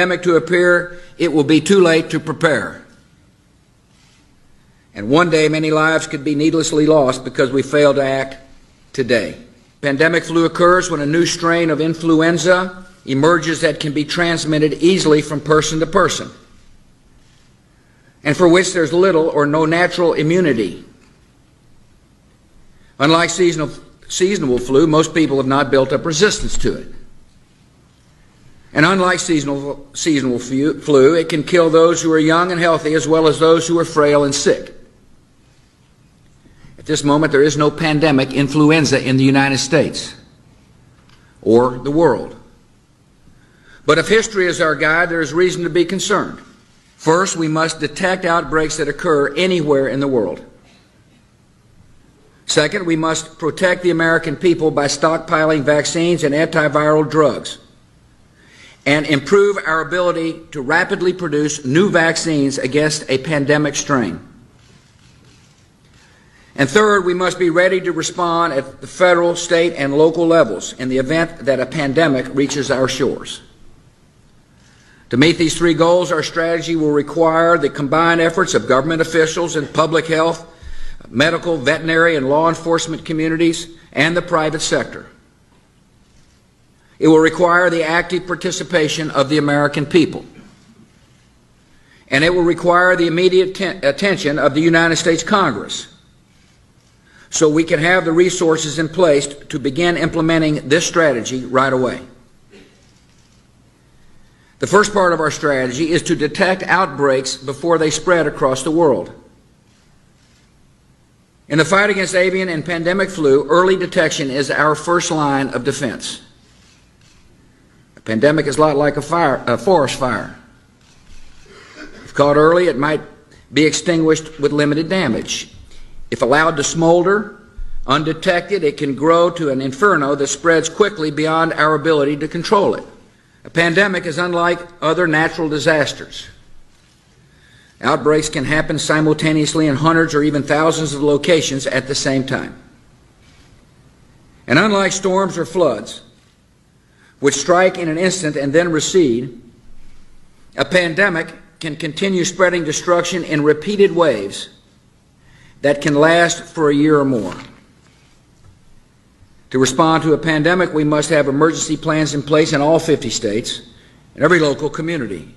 pandemic to appear, it will be too late to prepare. And one day, many lives could be needlessly lost because we fail to act today. Pandemic flu occurs when a new strain of influenza emerges that can be transmitted easily from person to person, and for which there's little or no natural immunity. Unlike seasonal flu, most people have not built up resistance to it. And unlike seasonal flu, it can kill those who are young and healthy as well as those who are frail and sick. At this moment, there is no pandemic influenza in the United States or the world. But if history is our guide, there is reason to be concerned. First, we must detect outbreaks that occur anywhere in the world. Second, we must protect the American people by stockpiling vaccines and antiviral drugs, and improve our ability to rapidly produce new vaccines against a pandemic strain. And third, we must be ready to respond at the federal, state, and local levels in the event that a pandemic reaches our shores. To meet these three goals, our strategy will require the combined efforts of government officials and public health, medical, veterinary, and law enforcement communities, and the private sector. It will require the active participation of the American people. And it will require the immediate attention of the United States Congress, so we can have the resources in place to begin implementing this strategy right away. The first part of our strategy is to detect outbreaks before they spread across the world. In the fight against avian and pandemic flu, early detection is our first line of defense. A pandemic is a lot like a forest fire. If caught early, it might be extinguished with limited damage. If allowed to smolder, undetected, it can grow to an inferno that spreads quickly beyond our ability to control it. A pandemic is unlike other natural disasters. Outbreaks can happen simultaneously in hundreds or even thousands of locations at the same time. And unlike storms or floods, which strike in an instant and then recede, a pandemic can continue spreading destruction in repeated waves that can last for a year or more. To respond to a pandemic, we must have emergency plans in place in all 50 states and every local community.